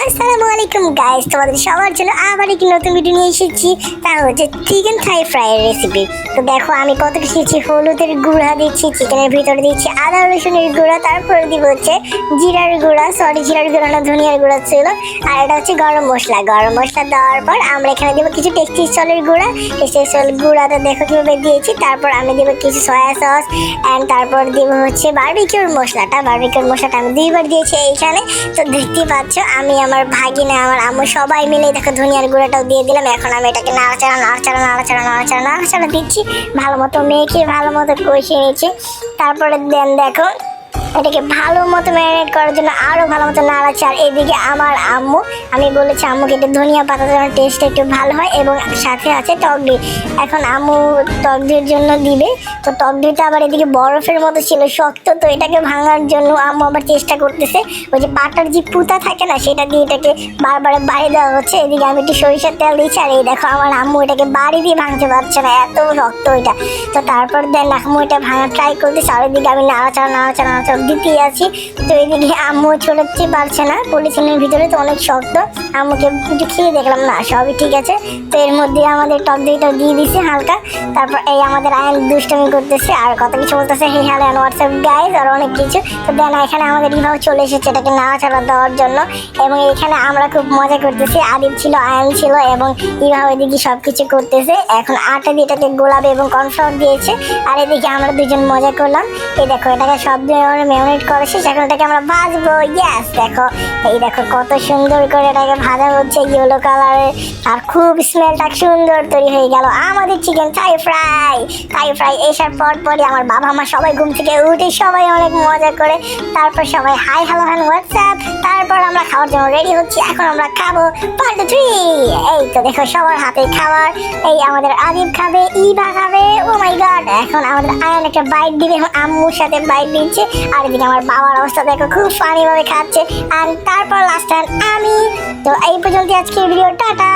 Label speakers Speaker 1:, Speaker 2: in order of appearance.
Speaker 1: আসসালামু আলাইকুম গাইস, তোমাদের সবার জন্য আবার একটি নতুন ভিডিও নিয়ে এসেছি। তা হচ্ছে চিকেন থাই ফ্রাইয়ের রেসিপি। তো দেখো আমি কত কিছু দিচ্ছি, হলুদের গুঁড়া দিচ্ছি, চিকেনের ভিতরে দিচ্ছি আদা রসুনের গুঁড়া, তারপরে দিব হচ্ছে জিরার গুঁড়া, জিরার গুঁড়া না ধনিয়ার গুঁড়া ছিল, আর এটা হচ্ছে গরম মশলা দেওয়ার পর আমরা এখানে দেবো কিছু টেস্টি সলের গুঁড়া। টেস্টি সল গুঁড়াটা দেখো কীভাবে দিয়েছি। তারপর আমি দেবো কিছু সয়া সস অ্যান্ড তারপর দিব হচ্ছে বারবিকিউর মশলাটা আমি 2বার দিয়েছি এইখানে। তো দেখতেই পাচ্ছ আমি আমার ভাগিনা আমার আম্মু সবাই মিলে দেখো ধনিয়ার গুঁড়াটাও দিয়ে দিলাম। এখন আমি এটাকে নাড়াচাড়া দিচ্ছি, ভালো মতো মেখে ভালো মতো কষিয়ে নিচ্ছি। তারপরে দেখো এটাকে ভালো মতো ম্যারিনেট করার জন্য আরও ভালো মতো নাড়াচ্ছে। আর এদিকে আমার আম্মু, আমি বলেছি আম্মুকে একটু ধনিয়া পাতা যেন টেস্টটা একটু ভালো হয়, এবং সাথে আছে টক দই। এখন আম্মু টক দইয়ের জন্য দিবে। তো টক দইটা আবার এদিকে বরফের মতো ছিল শক্ত, তো এটাকে ভাঙার জন্য আম্মু আবার চেষ্টা করতেছে। ওই যে পাটার যে পুঁতা থাকে না, সেটা দিয়ে এটাকে বারবার বাড়ি দেওয়া হচ্ছে। এদিকে আমি একটু সরিষার তেল দিচ্ছি, আর এই দেখো আমার আম্মু এটাকে বাড়ি দিয়ে ভাঙতে পারছে না, এত শক্ত ওইটা। তো তারপর আম্মু এটা ভাঙার ট্রাই করতেছে, আর এদিকে আমি নাড়াচাড়া দিতেই আছি। তো এইদিকে আম্মু ছোটাতে পারছে না, পলিথিনের ভিতরে তো অনেক শক্ত। আম্মুকে একটু খেয়ে দেখলাম, না সবই ঠিক আছে। তো এর মধ্যে আমাদের টক দইটা দিয়ে দিছি হালকা। তারপর এই আমাদের আয়ন দুষ্টামি করতেছে আর কত কিছু বলতেছে, হে হ্যালো হোয়াটসঅ্যাপ গাইজ, আর অনেক কিছু। তো এখানে আমাদের ইভাও চলে এসেছে এটাকে নাড়াচাড়া দেওয়ার জন্য, এবং এখানে আমরা খুব মজা করতেছি। আদিব ছিল, আয়ন ছিল, এবং ইভাও এদিকে সব কিছু করতেছে। এখন আটা দিয়ে এটাকে গোলাপি এবং কর্নফ্লাওয়ার দিয়েছে, আর এদিকে আমরা দুজন মজা করলাম। এই দেখো এটাকে সব দিয়ে আমরা ম্যারিনেট করেছি, এখন এটাকে আমরা ভাজবো। ইয়েস, দেখো এই দেখো কত সুন্দর করে এটাকে ভাজা হচ্ছে ইয়েলো কালারের, আর খুব স্মেলটা সুন্দর তৈরি হয়ে গেল আমাদের চিকেন থাই ফ্রাই। এসার পরই আমার বাবা মা সবাই ঘুম থেকে উঠে সবাই অনেক মজা করে, তারপর সবাই হাই হ্যালো হোয়াটসঅ্যাপ। তারপর আমরা খাওয়ার জন্য রেডি হচ্ছি, এখন আমরা খাবো পার্ট 3। এই তো দেখো সবার হাতে খাবার, এই আমাদের আদিব খাবে, ইভা খাবে, ও মাই গড। এখন আমাদের আয়ন একটা বাইট দিবে, এখন আম্মুর সাথে বাইট দিচ্ছে, আর এদিকে আমার বাবার অবস্থা দেখো খুব ফানি ভাবে খাচ্ছে। আর তারপর লাস্ট টাইম আমি। তো এই পর্যন্ত আজকের ভিডিও, টাটা।